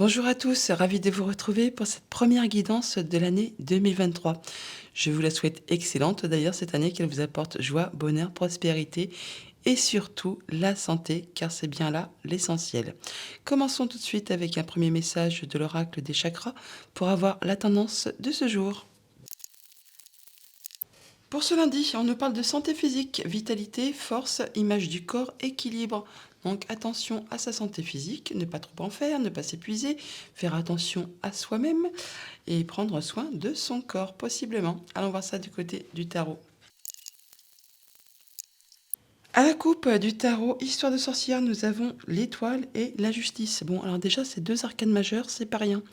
Bonjour à tous, ravi de vous retrouver pour cette première guidance de l'année 2023. Je vous la souhaite excellente d'ailleurs cette année, qu'elle vous apporte joie, bonheur, prospérité et surtout la santé, car c'est bien là l'essentiel. Commençons tout de suite avec un premier message de l'oracle des chakras pour avoir la tendance de ce jour. Pour ce lundi, on nous parle de santé physique, vitalité, force, image du corps, équilibre. Donc attention à sa santé physique, ne pas trop en faire, ne pas s'épuiser, faire attention à soi-même et prendre soin de son corps possiblement. Allons voir ça du côté du tarot. À la coupe du tarot, histoire de sorcière, nous avons l'étoile et la justice. Bon, alors déjà, ces deux arcanes majeures, c'est pas rien.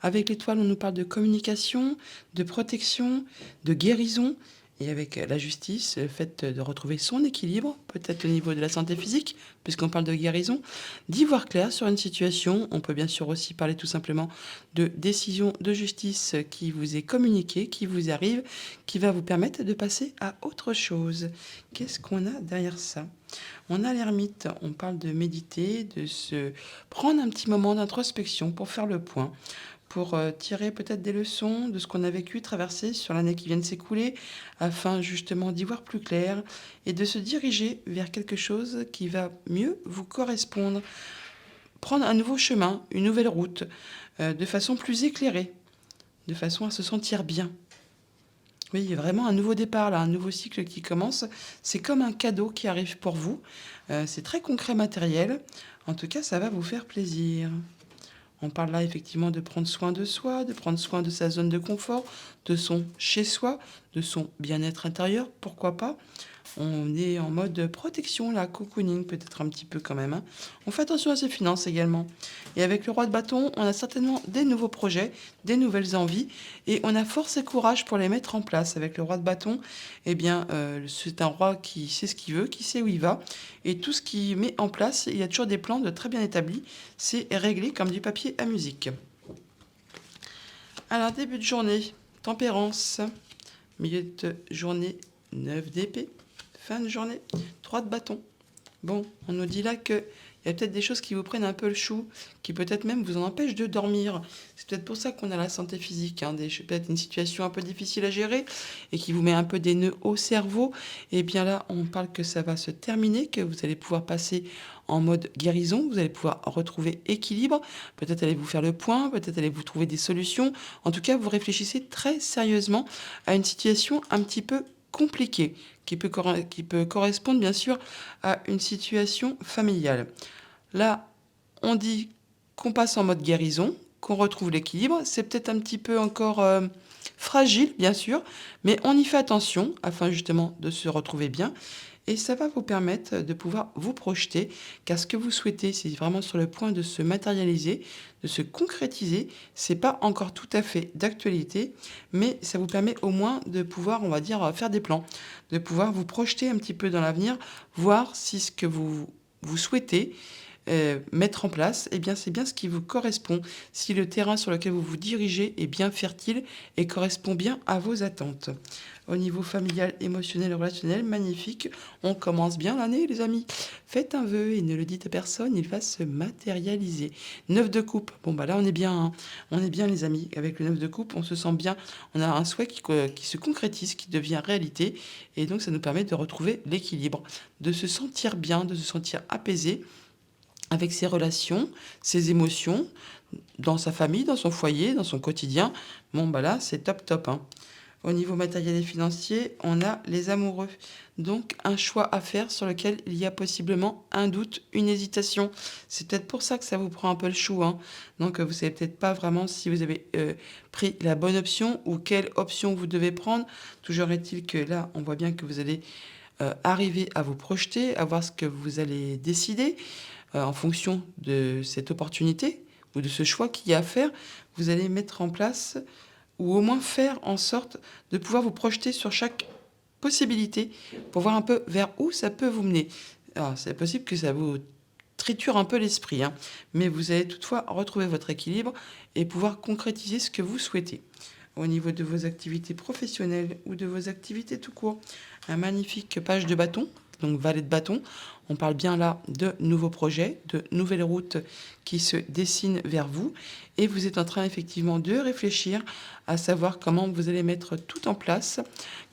Avec l'étoile, on nous parle de communication, de protection, de guérison. Et avec la justice, le fait de retrouver son équilibre, peut-être au niveau de la santé physique, puisqu'on parle de guérison, d'y voir clair sur une situation. On peut bien sûr aussi parler tout simplement de décision de justice qui vous est communiquée, qui vous arrive, qui va vous permettre de passer à autre chose. Qu'est-ce qu'on a derrière ça? On a l'ermite, on parle de méditer, de se prendre un petit moment d'introspection pour faire le point, pour tirer peut-être des leçons de ce qu'on a vécu, traversé sur l'année qui vient de s'écouler, afin justement d'y voir plus clair et de se diriger vers quelque chose qui va mieux vous correspondre. Prendre un nouveau chemin, une nouvelle route, de façon plus éclairée, de façon à se sentir bien. Oui, il y a vraiment un nouveau départ, là, un nouveau cycle qui commence. C'est comme un cadeau qui arrive pour vous. C'est très concret, matériel. En tout cas, ça va vous faire plaisir. On parle là effectivement de prendre soin de soi, de prendre soin de sa zone de confort, de son chez-soi, de son bien-être intérieur, pourquoi pas. On est en mode protection, là, cocooning peut-être un petit peu quand même, hein. On fait attention à ses finances également. Et avec le roi de bâton, on a certainement des nouveaux projets, des nouvelles envies, et on a force et courage pour les mettre en place. Avec le roi de bâton, eh bien, c'est un roi qui sait ce qu'il veut, qui sait où il va, et tout ce qu'il met en place, il y a toujours des plans de très bien établis. C'est réglé comme du papier à musique. Alors, début de journée, tempérance, milieu de journée, 9 d'épée. Fin de journée, 3 de bâton. Bon, on nous dit là qu'il y a peut-être des choses qui vous prennent un peu le chou, qui peut-être même vous en empêchent de dormir. C'est peut-être pour ça qu'on a la santé physique, hein, peut-être une situation un peu difficile à gérer et qui vous met un peu des nœuds au cerveau. Et bien là, on parle que ça va se terminer, que vous allez pouvoir passer en mode guérison, vous allez pouvoir retrouver équilibre, peut-être allez vous faire le point, peut-être allez vous trouver des solutions. En tout cas, vous réfléchissez très sérieusement à une situation un petit peu compliquée, qui peut correspondre bien sûr à une situation familiale. Là, on dit qu'on passe en mode guérison, qu'on retrouve l'équilibre. C'est peut-être un petit peu encore fragile, bien sûr, mais on y fait attention afin justement de se retrouver bien. Et ça va vous permettre de pouvoir vous projeter, car ce que vous souhaitez, c'est vraiment sur le point de se matérialiser, de se concrétiser. C'est pas encore tout à fait d'actualité, mais ça vous permet au moins de pouvoir, on va dire, faire des plans, de pouvoir vous projeter un petit peu dans l'avenir, voir si ce que vous souhaitez mettre en place, eh bien, c'est bien ce qui vous correspond. Si le terrain sur lequel vous vous dirigez est bien fertile et correspond bien à vos attentes. Au niveau familial, émotionnel et relationnel, magnifique. On commence bien l'année, les amis. Faites un vœu et ne le dites à personne, il va se matérialiser. 9 de coupe. Bon, bah là, on est bien, hein. On est bien, les amis. Avec le 9 de coupe, on se sent bien. On a un souhait qui se concrétise, qui devient réalité. Et donc, ça nous permet de retrouver l'équilibre, de se sentir bien, de se sentir apaisé avec ses relations, ses émotions, dans sa famille, dans son foyer, dans son quotidien. Bon, bah là, c'est top, top, hein. Au niveau matériel et financier, on a les amoureux. Donc, un choix à faire sur lequel il y a possiblement un doute, une hésitation. C'est peut-être pour ça que ça vous prend un peu le chou, hein. Donc, vous savez peut-être pas vraiment si vous avez pris la bonne option ou quelle option vous devez prendre. Toujours est-il que là, on voit bien que vous allez arriver à vous projeter, à voir ce que vous allez décider en fonction de cette opportunité ou de ce choix qu'il y a à faire. Vous allez mettre en place ou au moins faire en sorte de pouvoir vous projeter sur chaque possibilité pour voir un peu vers où ça peut vous mener. Alors, c'est possible que ça vous triture un peu l'esprit, hein, mais vous allez toutefois retrouver votre équilibre et pouvoir concrétiser ce que vous souhaitez. Au niveau de vos activités professionnelles ou de vos activités tout court, un magnifique page de bâton Donc valet de bâton, on parle bien là de nouveaux projets, de nouvelles routes qui se dessinent vers vous. Et vous êtes en train effectivement de réfléchir à savoir comment vous allez mettre tout en place,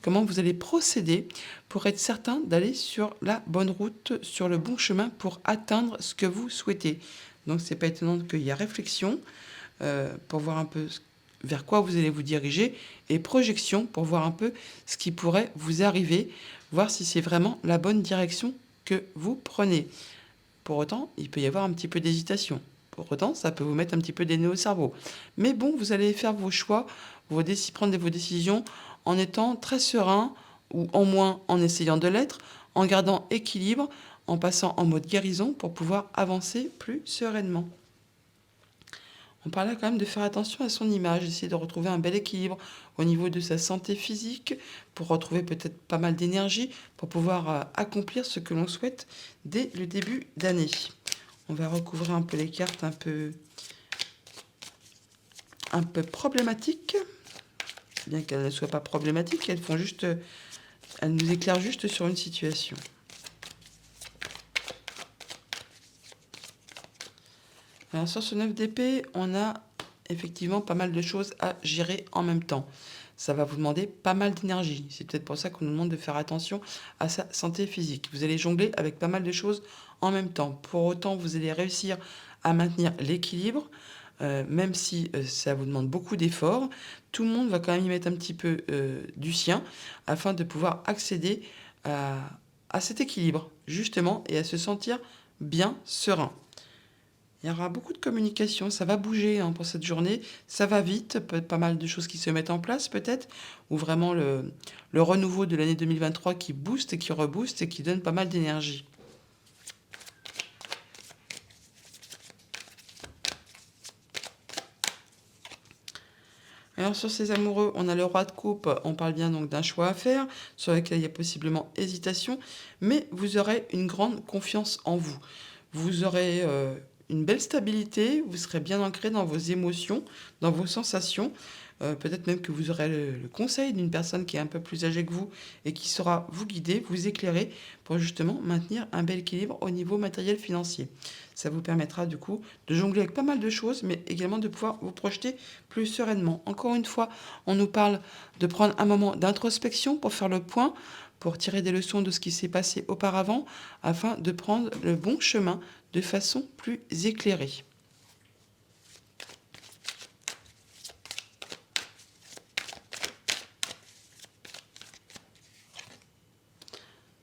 comment vous allez procéder pour être certain d'aller sur la bonne route, sur le bon chemin pour atteindre ce que vous souhaitez. Donc c'est pas étonnant qu'il y ait réflexion pour voir un peu vers quoi vous allez vous diriger et projection pour voir un peu ce qui pourrait vous arriver, voir si c'est vraiment la bonne direction que vous prenez. Pour autant, il peut y avoir un petit peu d'hésitation. Pour autant, ça peut vous mettre un petit peu des nœuds au cerveau. Mais bon, vous allez faire vos choix, prendre vos décisions en étant très serein ou en moins en essayant de l'être, en gardant équilibre, en passant en mode guérison pour pouvoir avancer plus sereinement. On parlait quand même de faire attention à son image, essayer de retrouver un bel équilibre au niveau de sa santé physique, pour retrouver peut-être pas mal d'énergie, pour pouvoir accomplir ce que l'on souhaite dès le début d'année. On va recouvrir un peu les cartes un peu problématiques, bien qu'elles ne soient pas problématiques, elles nous éclairent juste sur une situation. Alors sur ce 9 d'épée, on a effectivement pas mal de choses à gérer en même temps. Ça va vous demander pas mal d'énergie. C'est peut-être pour ça qu'on nous demande de faire attention à sa santé physique. Vous allez jongler avec pas mal de choses en même temps. Pour autant, vous allez réussir à maintenir l'équilibre, même si ça vous demande beaucoup d'efforts. Tout le monde va quand même y mettre un petit peu du sien afin de pouvoir accéder à cet équilibre, justement, et à se sentir bien serein. Il y aura beaucoup de communication, ça va bouger pour cette journée, ça va vite, pas mal de choses qui se mettent en place peut-être, ou vraiment le renouveau de l'année 2023 qui booste et qui rebooste et qui donne pas mal d'énergie. Alors sur ces amoureux, on a le roi de coupe, on parle bien donc d'un choix à faire, sur lequel il y a possiblement hésitation, mais vous aurez une grande confiance en vous. Vous aurez une belle stabilité, vous serez bien ancré dans vos émotions, dans vos sensations. Peut-être même que vous aurez le conseil d'une personne qui est un peu plus âgée que vous et qui saura vous guider, vous éclairer pour justement maintenir un bel équilibre au niveau matériel financier. Ça vous permettra du coup de jongler avec pas mal de choses, mais également de pouvoir vous projeter plus sereinement. Encore une fois, on nous parle de prendre un moment d'introspection pour faire le point, pour tirer des leçons de ce qui s'est passé auparavant, afin de prendre le bon chemin de façon plus éclairée.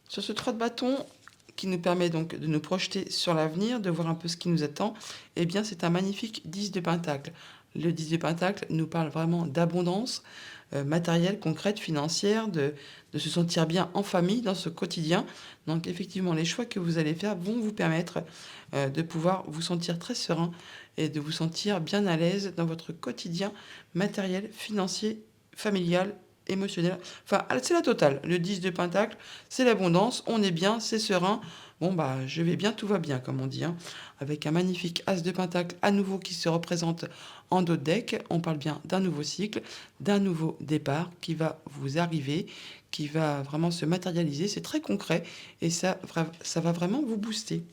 Sur ce 3 de bâton, qui nous permet donc de nous projeter sur l'avenir, de voir un peu ce qui nous attend, eh bien c'est un magnifique 10 de Pentacle. Le 10 de Pentacle nous parle vraiment d'abondance matérielle, concrète, financière, de se sentir bien en famille dans ce quotidien. Donc effectivement, les choix que vous allez faire vont vous permettre de pouvoir vous sentir très serein et de vous sentir bien à l'aise dans votre quotidien matériel, financier, familial, émotionnel. Enfin, c'est la totale. Le 10 de Pentacle, c'est l'abondance, on est bien, c'est serein. Bon, bah, je vais bien, tout va bien, comme on dit. Avec un magnifique As de Pentacle à nouveau qui se représente en dos de deck. On parle bien d'un nouveau cycle, d'un nouveau départ qui va vous arriver, qui va vraiment se matérialiser. C'est très concret et ça va vraiment vous booster.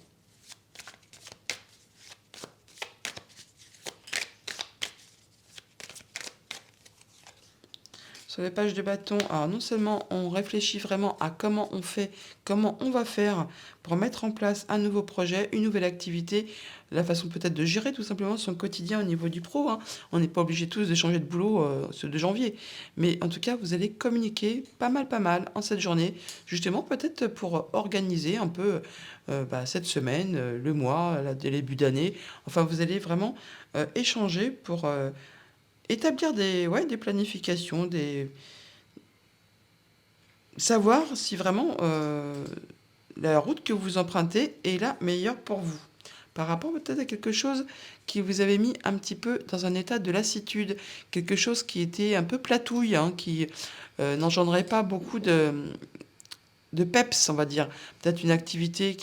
Sur les pages de bâton, alors non seulement on réfléchit vraiment à comment on fait, comment on va faire pour mettre en place un nouveau projet, une nouvelle activité, la façon peut-être de gérer tout simplement son quotidien au niveau du pro. On n'est pas obligé tous de changer de boulot ce 2 janvier. Mais en tout cas, vous allez communiquer pas mal en cette journée, justement peut-être pour organiser un peu cette semaine, le mois, le début d'année. Enfin, vous allez vraiment échanger pour établir des planifications, savoir si vraiment la route que vous empruntez est la meilleure pour vous. Par rapport peut-être à quelque chose qui vous avait mis un petit peu dans un état de lassitude, quelque chose qui était un peu platouille, qui n'engendrait pas beaucoup de peps, on va dire. Peut-être une activité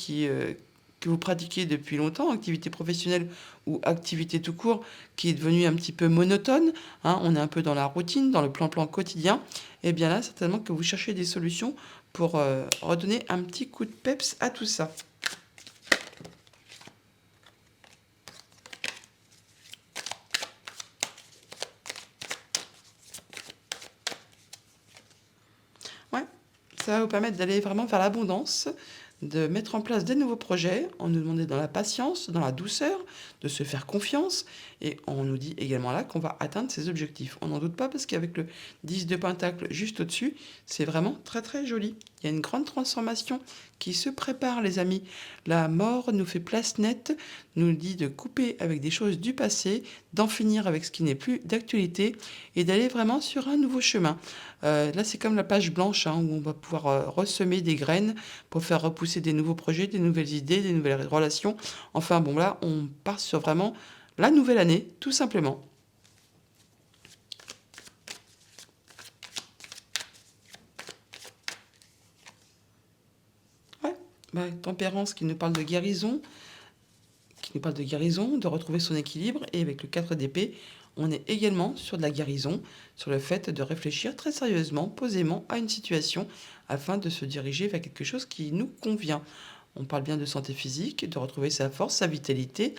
que vous pratiquez depuis longtemps, activité professionnelle ou activité tout court, qui est devenue un petit peu monotone, hein, on est un peu dans la routine, dans le plan-plan quotidien, et bien là, certainement que vous cherchez des solutions pour redonner un petit coup de peps à tout ça. Ouais, ça va vous permettre d'aller vraiment vers l'abondance, de mettre en place des nouveaux projets. On nous demandait dans la patience, dans la douceur, de se faire confiance. Et on nous dit également là qu'on va atteindre ses objectifs. On n'en doute pas parce qu'avec le 10 de Pentacle juste au-dessus, c'est vraiment très très joli. Il y a une grande transformation qui se prépare, les amis. La mort nous fait place nette, nous dit de couper avec des choses du passé, d'en finir avec ce qui n'est plus d'actualité et d'aller vraiment sur un nouveau chemin. Là, c'est comme la page blanche, hein, où on va pouvoir ressemer des graines pour faire repousser des nouveaux projets, des nouvelles idées, des nouvelles relations. Enfin, bon, là, on part sur vraiment la nouvelle année, tout simplement. Ouais, tempérance qui nous parle de guérison, de retrouver son équilibre. Et avec le 4 d'épée, on est également sur de la guérison, sur le fait de réfléchir très sérieusement, posément à une situation afin de se diriger vers quelque chose qui nous convient. On parle bien de santé physique, de retrouver sa force, sa vitalité,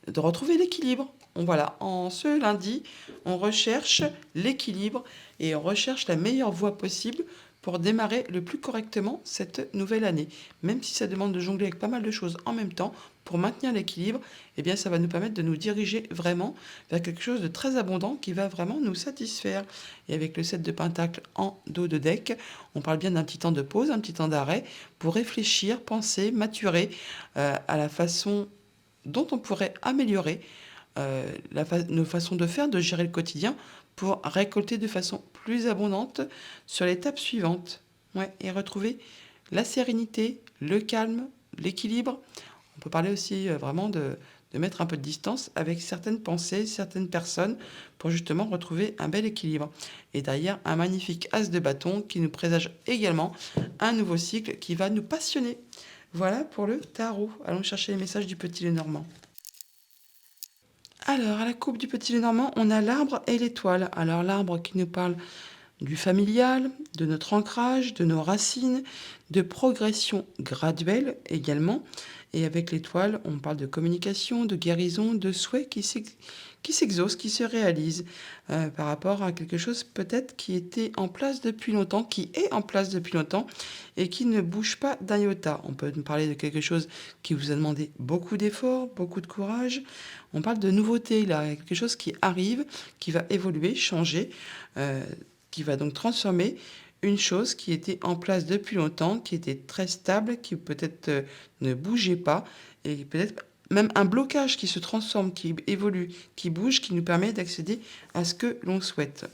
de retrouver l'équilibre. Voilà, en ce lundi, on recherche l'équilibre et on recherche la meilleure voie possible pour démarrer le plus correctement cette nouvelle année. Même si ça demande de jongler avec pas mal de choses en même temps, pour maintenir l'équilibre, eh bien, ça va nous permettre de nous diriger vraiment vers quelque chose de très abondant qui va vraiment nous satisfaire. Et avec le 7 de Pentacle en dos de deck, on parle bien d'un petit temps de pause, un petit temps d'arrêt pour réfléchir, penser, maturer à la façon dont on pourrait améliorer nos façons de faire, de gérer le quotidien pour récolter de façon plus abondante sur l'étape suivante. Ouais, et retrouver la sérénité, le calme, l'équilibre. On peut parler aussi vraiment de mettre un peu de distance avec certaines pensées, certaines personnes pour justement retrouver un bel équilibre. Et derrière, un magnifique as de bâton qui nous présage également un nouveau cycle qui va nous passionner. Voilà pour le tarot. Allons chercher les messages du petit Lenormand. Alors, à la coupe du petit Lenormand, on a l'arbre et l'étoile. Alors, l'arbre qui nous parle du familial, de notre ancrage, de nos racines, de progression graduelle également. Et avec l'étoile, on parle de communication, de guérison, de souhaits qui s'exaucent, qui se réalisent par rapport à quelque chose peut-être qui était en place depuis longtemps, qui est en place depuis longtemps et qui ne bouge pas d'un iota. On peut nous parler de quelque chose qui vous a demandé beaucoup d'efforts, beaucoup de courage. On parle de nouveauté, là, quelque chose qui arrive, qui va évoluer, changer, qui va donc transformer une chose qui était en place depuis longtemps, qui était très stable, qui peut-être ne bougeait pas, et peut-être même un blocage qui se transforme, qui évolue, qui bouge, qui nous permet d'accéder à ce que l'on souhaite.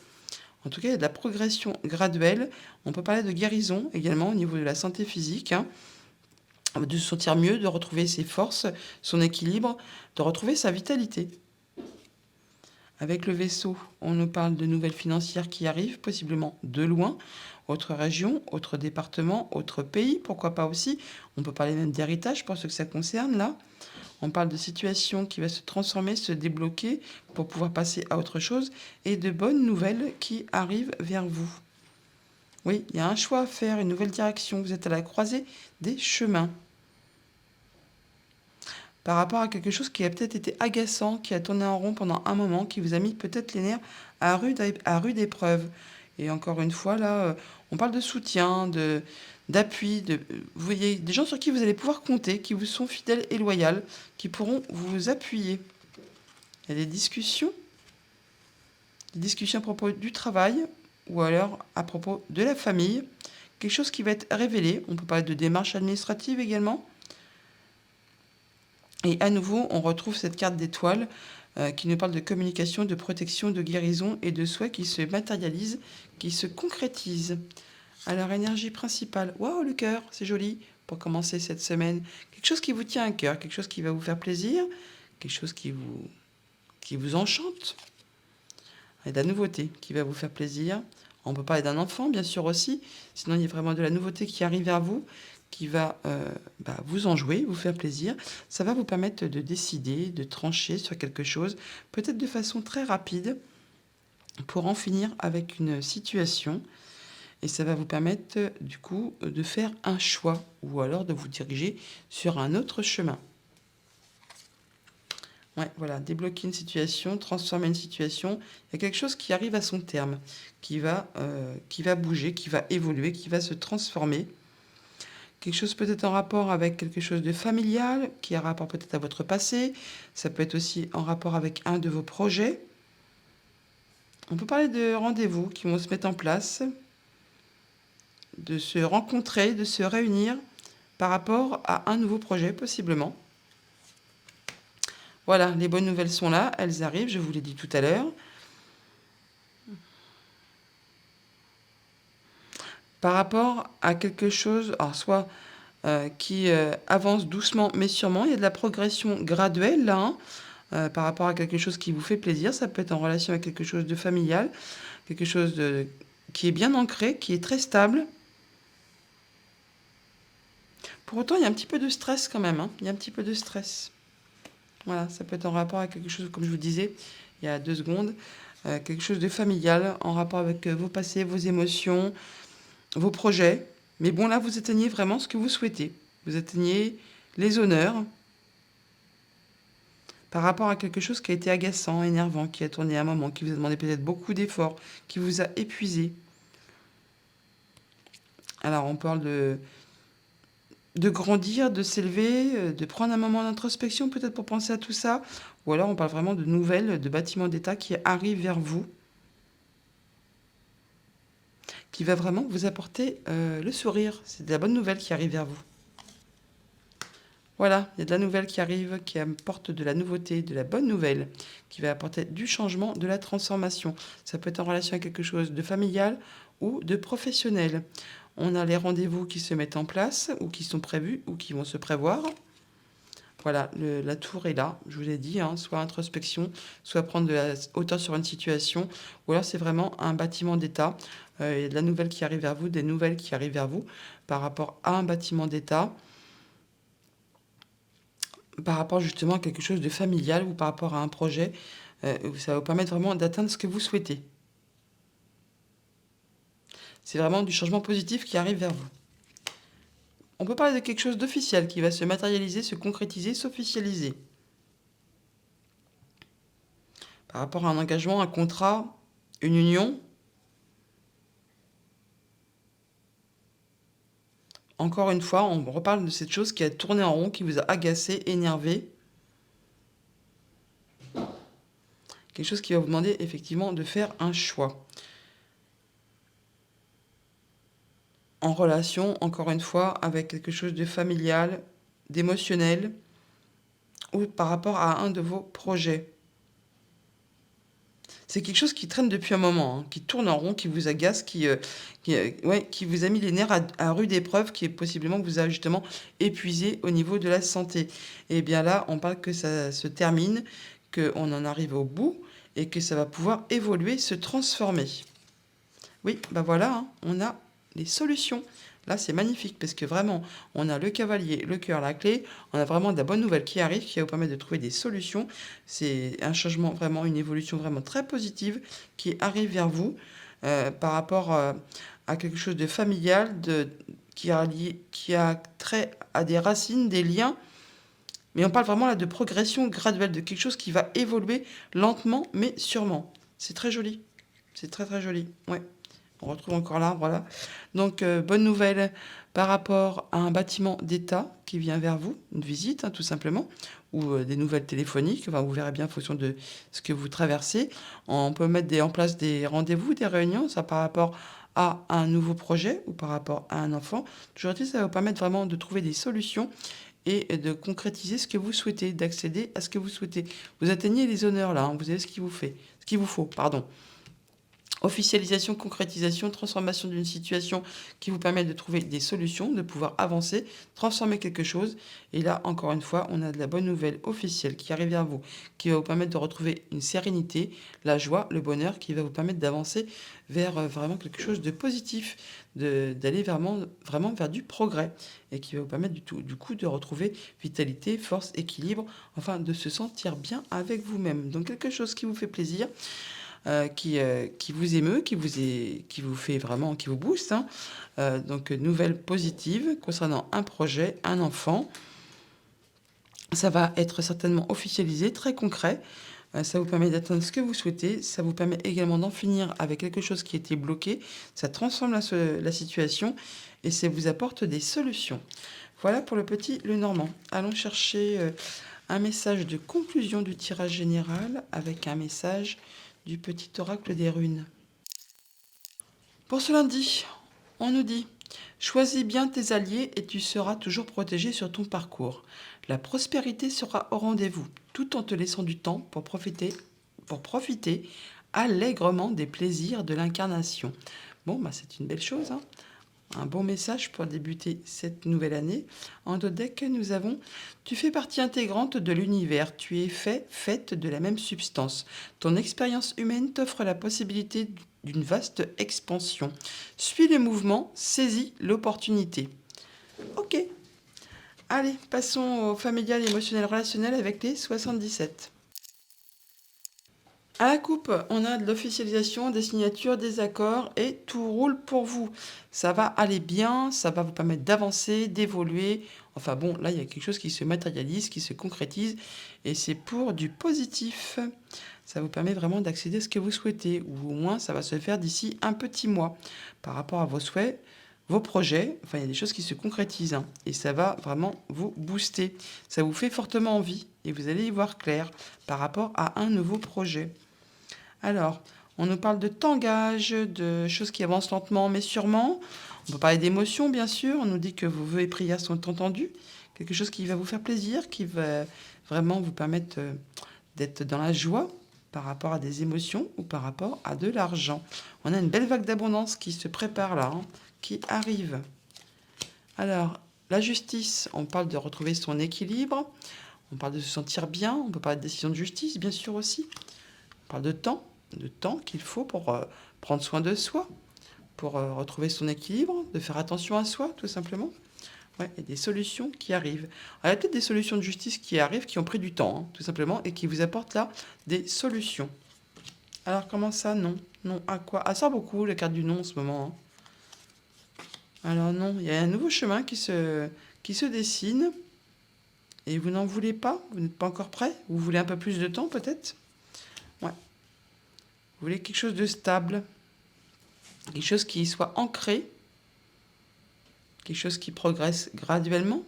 En tout cas, il y a de la progression graduelle. On peut parler de guérison également au niveau de la santé physique, hein, de se sentir mieux, de retrouver ses forces, son équilibre, de retrouver sa vitalité. Avec le vaisseau, on nous parle de nouvelles financières qui arrivent, possiblement de loin, autre région, autre département, autre pays, pourquoi pas aussi. On peut parler même d'héritage pour ceux que ça concerne là. On parle de situation qui va se transformer, se débloquer pour pouvoir passer à autre chose et de bonnes nouvelles qui arrivent vers vous. Oui, il y a un choix à faire, une nouvelle direction. Vous êtes à la croisée des chemins. Par rapport à quelque chose qui a peut-être été agaçant, qui a tourné en rond pendant un moment, qui vous a mis peut-être les nerfs à rude épreuve. Et encore une fois, là, on parle de soutien, d'appui, vous voyez, des gens sur qui vous allez pouvoir compter, qui vous sont fidèles et loyaux, qui pourront vous appuyer. Il y a des discussions à propos du travail, ou alors à propos de la famille, quelque chose qui va être révélé. On peut parler de démarches administratives également. Et à nouveau, on retrouve cette carte d'étoile qui nous parle de communication, de protection, de guérison et de souhaits qui se matérialisent, qui se concrétisent. Alors, énergie principale. Waouh, le cœur, c'est joli pour commencer cette semaine. Quelque chose qui vous tient à cœur, quelque chose qui va vous faire plaisir, quelque chose qui vous enchante. Et de la nouveauté qui va vous faire plaisir. On peut parler d'un enfant, bien sûr aussi. Sinon, il y a vraiment de la nouveauté qui arrive vers vous, qui va vous enjouer, vous faire plaisir. Ça va vous permettre de décider, de trancher sur quelque chose, peut-être de façon très rapide, pour en finir avec une situation. Et ça va vous permettre, du coup, de faire un choix ou alors de vous diriger sur un autre chemin. Ouais, voilà, débloquer une situation, transformer une situation. Il y a quelque chose qui arrive à son terme, qui va bouger, qui va évoluer, qui va se transformer. Quelque chose peut-être en rapport avec quelque chose de familial, qui a rapport peut-être à votre passé. Ça peut être aussi en rapport avec un de vos projets. On peut parler de rendez-vous qui vont se mettre en place, de se rencontrer, de se réunir par rapport à un nouveau projet, possiblement. Voilà, les bonnes nouvelles sont là, elles arrivent, je vous l'ai dit tout à l'heure. Par rapport à quelque chose, alors soit qui avance doucement mais sûrement, il y a de la progression graduelle là, hein, par rapport à quelque chose qui vous fait plaisir. Ça peut être en relation avec quelque chose de familial, quelque chose qui est bien ancré, qui est très stable. Pour autant, il y a un petit peu de stress quand même, hein. Il y a un petit peu de stress. Voilà, ça peut être en rapport avec quelque chose, comme je vous disais il y a 2 secondes, quelque chose de familial, en rapport avec vos passés, vos émotions, vos projets. Mais bon, là, vous atteignez vraiment ce que vous souhaitez. Vous atteignez les honneurs par rapport à quelque chose qui a été agaçant, énervant, qui a tourné un moment, qui vous a demandé peut-être beaucoup d'efforts, qui vous a épuisé. Alors, on parle de grandir, de s'élever, de prendre un moment d'introspection peut-être pour penser à tout ça. Ou alors, on parle vraiment de nouvelles, de bâtiments d'État qui arrivent vers vous, qui va vraiment vous apporter le sourire. C'est de la bonne nouvelle qui arrive vers vous. Voilà, il y a de la nouvelle qui arrive, qui apporte de la nouveauté, de la bonne nouvelle, qui va apporter du changement, de la transformation. Ça peut être en relation avec quelque chose de familial ou de professionnel. On a les rendez-vous qui se mettent en place, ou qui sont prévus, ou qui vont se prévoir. Voilà, la tour est là, je vous l'ai dit, hein, soit introspection, soit prendre de la hauteur sur une situation, ou alors c'est vraiment un bâtiment d'État. Il y a de la nouvelle qui arrive vers vous, des nouvelles qui arrivent vers vous par rapport à un bâtiment d'État, par rapport justement à quelque chose de familial ou par rapport à un projet. Où ça va vous permettre vraiment d'atteindre ce que vous souhaitez. C'est vraiment du changement positif qui arrive vers vous. On peut parler de quelque chose d'officiel qui va se matérialiser, se concrétiser, s'officialiser. Par rapport à un engagement, un contrat, une union. Encore une fois, on reparle de cette chose qui a tourné en rond, qui vous a agacé, énervé. Quelque chose qui va vous demander effectivement de faire un choix. En relation, encore une fois, avec quelque chose de familial, d'émotionnel, ou par rapport à un de vos projets. C'est quelque chose qui traîne depuis un moment, hein, qui tourne en rond, qui vous agace, qui vous a mis les nerfs à rude épreuve, qui est possiblement vous a justement épuisé au niveau de la santé. Et bien là, on parle que ça se termine, qu'on en arrive au bout et que ça va pouvoir évoluer, se transformer. Oui, bah voilà, hein, on a les solutions. Là, c'est magnifique parce que vraiment, on a le cavalier, le cœur, la clé. On a vraiment de la bonne nouvelle qui arrive, qui va vous permettre de trouver des solutions. C'est un changement, vraiment, une évolution vraiment très positive qui arrive vers vous par rapport à quelque chose de familial, qui a trait à des racines, des liens. Mais on parle vraiment là de progression graduelle, de quelque chose qui va évoluer lentement mais sûrement. C'est très joli. C'est très très joli. Ouais. On retrouve encore l'arbre là. Donc, bonne nouvelle par rapport à un bâtiment d'État qui vient vers vous, une visite, hein, tout simplement, ou des nouvelles téléphoniques. Enfin, vous verrez bien en fonction de ce que vous traversez. On peut mettre en place des rendez-vous, des réunions, ça par rapport à un nouveau projet ou par rapport à un enfant. Toujours dit, ça va vous permettre vraiment de trouver des solutions et de concrétiser ce que vous souhaitez, d'accéder à ce que vous souhaitez. Vous atteignez les honneurs là, hein, vous avez ce qu'il vous faut, pardon. Officialisation, concrétisation, transformation d'une situation qui vous permet de trouver des solutions, de pouvoir avancer, transformer quelque chose. Et là, encore une fois, on a de la bonne nouvelle officielle qui arrive vers vous, qui va vous permettre de retrouver une sérénité, la joie, le bonheur, qui va vous permettre d'avancer vers vraiment quelque chose de positif, d'aller vraiment vers du progrès, et qui va vous permettre du coup de retrouver vitalité, force, équilibre, enfin de se sentir bien avec vous-même. Donc quelque chose qui vous fait plaisir, qui vous émeut, qui vous fait vraiment, qui vous booste, hein. Donc, nouvelle positive concernant un projet, un enfant. Ça va être certainement officialisé, très concret. Ça vous permet d'atteindre ce que vous souhaitez. Ça vous permet également d'en finir avec quelque chose qui était bloqué. Ça transforme la situation et ça vous apporte des solutions. Voilà pour le petit Lenormand. Allons chercher un message de conclusion du tirage général avec un message du petit oracle des runes. Pour ce lundi, on nous dit: choisis bien tes alliés et tu seras toujours protégé sur ton parcours. La prospérité sera au rendez-vous, tout en te laissant du temps pour profiter allègrement des plaisirs de l'incarnation. Bon, bah c'est une belle chose, hein. Un bon message pour débuter cette nouvelle année. En deck, nous avons: tu fais partie intégrante de l'univers, tu es faite de la même substance. Ton expérience humaine t'offre la possibilité d'une vaste expansion. Suis le mouvement, saisis l'opportunité. Ok, allez, passons au familial, émotionnel, relationnel avec les 77. À la coupe, on a de l'officialisation, des signatures, des accords et tout roule pour vous. Ça va aller bien, ça va vous permettre d'avancer, d'évoluer. Enfin bon, là, il y a quelque chose qui se matérialise, qui se concrétise et c'est pour du positif. Ça vous permet vraiment d'accéder à ce que vous souhaitez, ou au moins ça va se faire d'ici un petit mois par rapport à vos souhaits, vos projets. Enfin, il y a des choses qui se concrétisent, hein, et ça va vraiment vous booster. Ça vous fait fortement envie et vous allez y voir clair par rapport à un nouveau projet. Alors, on nous parle de tangage, de choses qui avancent lentement mais sûrement. On peut parler d'émotions, bien sûr. On nous dit que vos vœux et prières sont entendus. Quelque chose qui va vous faire plaisir, qui va vraiment vous permettre d'être dans la joie par rapport à des émotions ou par rapport à de l'argent. On a une belle vague d'abondance qui se prépare là, hein, qui arrive. Alors, la justice, on parle de retrouver son équilibre. On parle de se sentir bien. On peut parler de décision de justice, bien sûr aussi. On parle de temps qu'il faut pour prendre soin de soi, pour retrouver son équilibre, de faire attention à soi, tout simplement. Ouais, et des solutions qui arrivent. Alors, il y a peut-être des solutions de justice qui arrivent, qui ont pris du temps, hein, tout simplement, et qui vous apportent là des solutions. Alors, comment ça, non? Non, à quoi? Ah, ça sort beaucoup, la carte du non en ce moment, hein. Alors, non, il y a un nouveau chemin qui se dessine, et vous n'en voulez pas? Vous n'êtes pas encore prêt? Vous voulez un peu plus de temps, peut-être? Ouais. Vous voulez quelque chose de stable, quelque chose qui soit ancré, quelque chose qui progresse graduellement,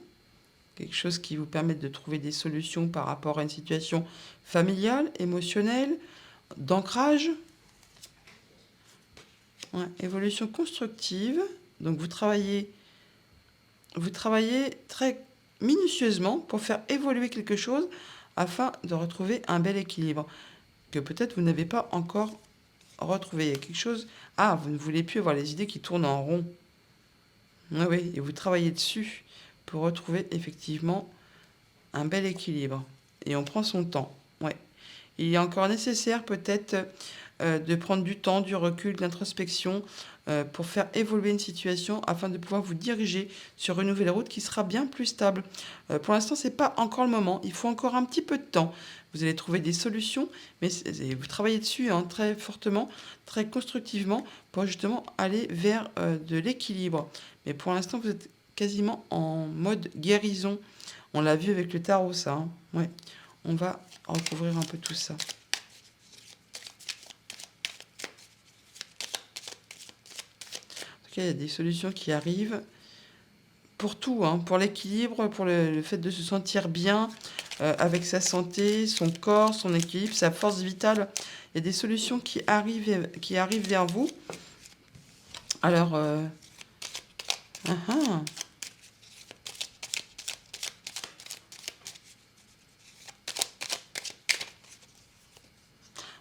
quelque chose qui vous permette de trouver des solutions par rapport à une situation familiale, émotionnelle, d'ancrage. Ouais, évolution constructive. Donc vous travaillez très minutieusement pour faire évoluer quelque chose afin de retrouver un bel équilibre que peut-être vous n'avez pas encore retrouvé. Il y a quelque chose. Ah, vous ne voulez plus avoir les idées qui tournent en rond. Oui, oui, et vous travaillez dessus pour retrouver effectivement un bel équilibre. Et on prend son temps. Ouais. Il est encore nécessaire peut-être de prendre du temps, du recul, de l'introspection pour faire évoluer une situation afin de pouvoir vous diriger sur une nouvelle route qui sera bien plus stable. Pour l'instant, ce n'est pas encore le moment. Il faut encore un petit peu de temps. Vous allez trouver des solutions, mais vous travaillez dessus, hein, très fortement, très constructivement pour justement aller vers de l'équilibre. Mais pour l'instant, vous êtes quasiment en mode guérison. On l'a vu avec le tarot, ça, hein. Ouais. On va recouvrir un peu tout ça. En tout cas, il y a des solutions qui arrivent pour tout, hein, pour l'équilibre, pour le fait de se sentir bien avec sa santé, son corps, son équilibre, sa force vitale. Il y a des solutions qui arrivent vers vous. Alors,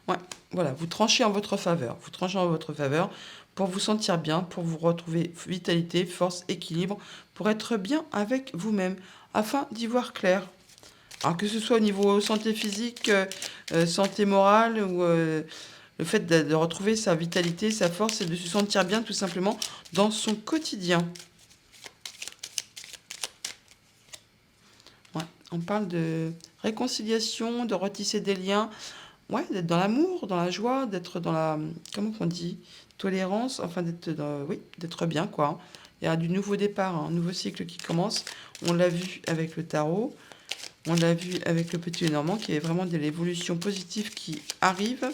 ouais, voilà, vous tranchez en votre faveur. Vous tranchez en votre faveur pour vous sentir bien, pour vous retrouver vitalité, force, équilibre, pour être bien avec vous-même, afin d'y voir clair. Alors que ce soit au niveau santé physique, santé morale ou le fait de retrouver sa vitalité, sa force et de se sentir bien tout simplement dans son quotidien. Ouais, on parle de réconciliation, de retisser des liens, ouais, d'être dans l'amour, dans la joie, d'être dans la, comment on dit, tolérance, enfin d'être oui, d'être bien quoi. Il y a du nouveau départ, un nouveau cycle qui commence. On l'a vu avec le tarot, on l'a vu avec le petit Lenormand, qui est vraiment de l'évolution positive qui arrive.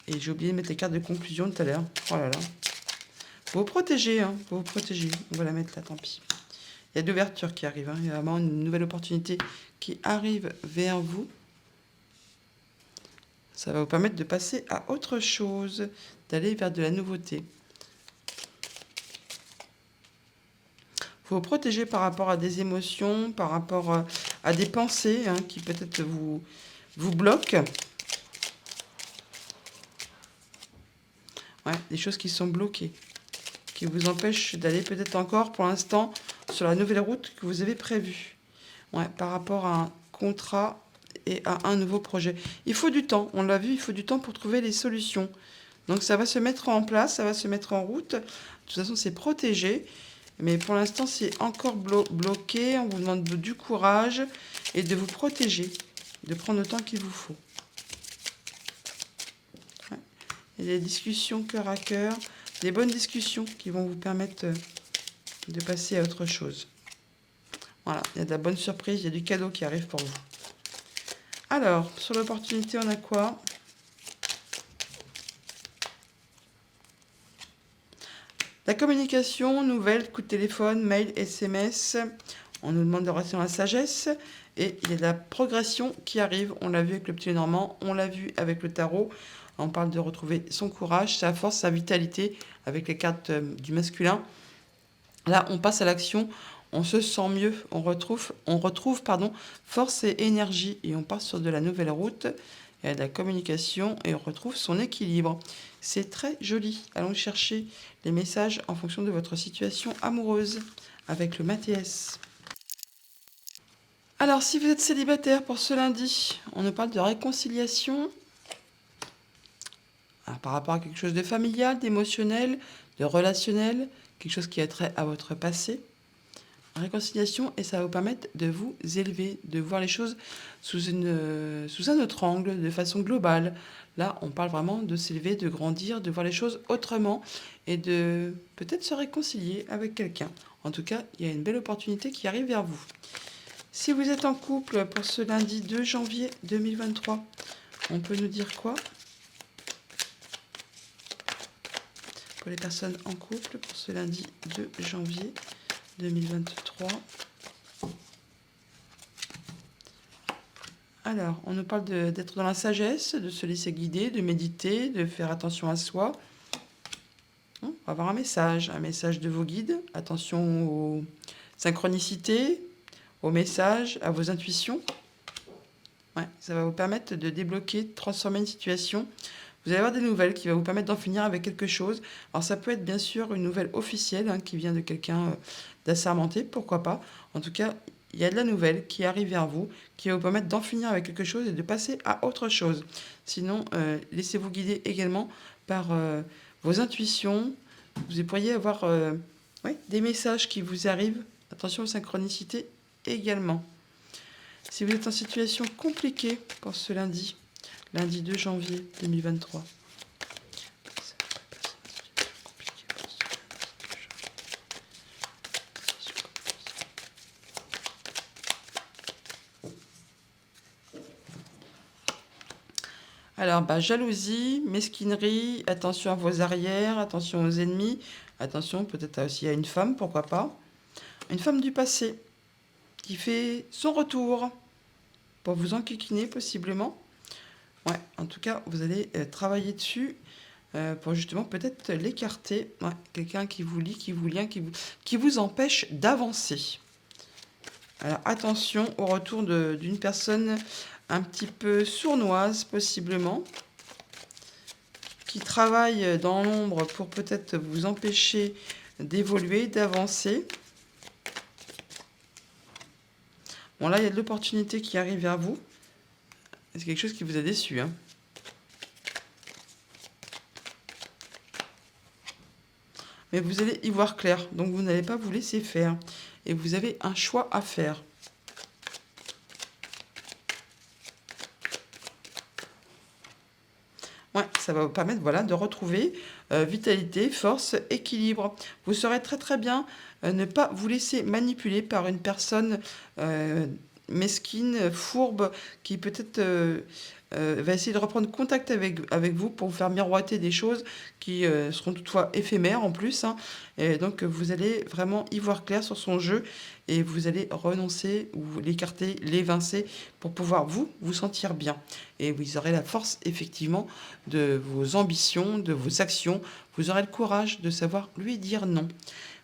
Et j'ai oublié de mettre les cartes de conclusion tout à l'heure. Oh là là. Faut vous protéger, hein. Faut vous protéger. On va la mettre là, tant pis. Il y a d'ouverture qui arrive. Hein. Il y a vraiment une nouvelle opportunité qui arrive vers vous. Ça va vous permettre de passer à autre chose, d'aller vers de la nouveauté. Faut vous protéger par rapport à des émotions, par rapport à des pensées hein, qui peut-être vous bloquent. Ouais, des choses qui sont bloquées, qui vous empêchent d'aller peut-être encore pour l'instant sur la nouvelle route que vous avez prévue. Ouais, par rapport à un contrat et à un nouveau projet. Il faut du temps, on l'a vu, il faut du temps pour trouver les solutions. Donc ça va se mettre en place, ça va se mettre en route. De toute façon, c'est protégé. Mais pour l'instant, c'est encore bloqué. On vous demande du courage et de vous protéger, de prendre le temps qu'il vous faut. Ouais. Il y a des discussions cœur à cœur, des bonnes discussions qui vont vous permettre de passer à autre chose. Voilà, il y a de la bonne surprise, il y a du cadeau qui arrive pour vous. Alors, sur l'opportunité, on a quoi ? La communication, nouvelles, coup de téléphone, mail, SMS. On nous demande de rester dans la sagesse. Et il y a de la progression qui arrive. On l'a vu avec le petit Lenormand, on l'a vu avec le tarot. On parle de retrouver son courage, sa force, sa vitalité avec les cartes du masculin. Là, on passe à l'action. On se sent mieux. On retrouve force et énergie. Et on part sur de la nouvelle route. Il y a de la communication et on retrouve son équilibre. C'est très joli. Allons chercher les messages en fonction de votre situation amoureuse avec le Mathias. Alors, si vous êtes célibataire pour ce lundi, on nous parle de réconciliation. Alors, par rapport à quelque chose de familial, d'émotionnel, de relationnel, quelque chose qui a trait à votre passé. Réconciliation et ça va vous permettre de vous élever, de voir les choses sous un autre angle, de façon globale. Là, on parle vraiment de s'élever, de grandir, de voir les choses autrement et de peut-être se réconcilier avec quelqu'un. En tout cas, il y a une belle opportunité qui arrive vers vous. Si vous êtes en couple pour ce lundi 2 janvier 2023, on peut nous dire quoi ? Pour les personnes en couple pour ce lundi 2 janvier 2023. Alors, on nous parle d'être dans la sagesse, de se laisser guider, de méditer, de faire attention à soi. On va avoir un message de vos guides. Attention aux synchronicités, aux messages, à vos intuitions. Ouais, ça va vous permettre de débloquer, de transformer une situation. Vous allez avoir des nouvelles qui vont vous permettre d'en finir avec quelque chose. Alors ça peut être bien sûr une nouvelle officielle hein, qui vient de quelqu'un d'assermenté, pourquoi pas. En tout cas, il y a de la nouvelle qui arrive vers vous, qui va vous permettre d'en finir avec quelque chose et de passer à autre chose. Sinon, laissez-vous guider également par vos intuitions. Vous pourriez avoir des messages qui vous arrivent. Attention aux synchronicités également. Si vous êtes en situation compliquée pour ce lundi 2 janvier 2023. Alors, jalousie, mesquinerie, attention à vos arrières, attention aux ennemis, attention peut-être aussi à une femme, pourquoi pas. Une femme du passé qui fait son retour pour vous enquiquiner possiblement. Ouais, en tout cas, vous allez travailler dessus pour justement peut-être l'écarter. Ouais, quelqu'un qui vous lie, qui vous lie, qui vous empêche d'avancer. Alors attention au retour d'une personne un petit peu sournoise possiblement, qui travaille dans l'ombre pour peut-être vous empêcher d'évoluer, d'avancer. Bon là, il y a de l'opportunité qui arrive vers vous. C'est quelque chose qui vous a déçu, hein. Mais vous allez y voir clair, donc vous n'allez pas vous laisser faire. Et vous avez un choix à faire. Ouais, ça va vous permettre, voilà, de retrouver vitalité, force, équilibre. Vous saurez très très bien ne pas vous laisser manipuler par une personne mesquine, fourbe, qui peut-être va essayer de reprendre contact avec vous pour vous faire miroiter des choses qui seront toutefois éphémères en plus, hein. Et donc vous allez vraiment y voir clair sur son jeu et vous allez renoncer ou l'écarter, l'évincer pour pouvoir vous sentir bien. Et vous aurez la force effectivement de vos ambitions, de vos actions. Vous aurez le courage de savoir lui dire non.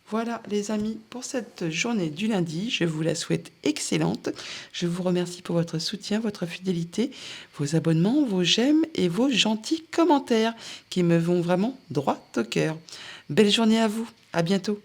Voilà les amis pour cette journée du lundi. Je vous la souhaite excellente. Je vous remercie pour votre soutien, votre fidélité, vos abonnements, vos j'aime et vos gentils commentaires qui me vont vraiment droit au cœur. Belle journée à vous. À bientôt.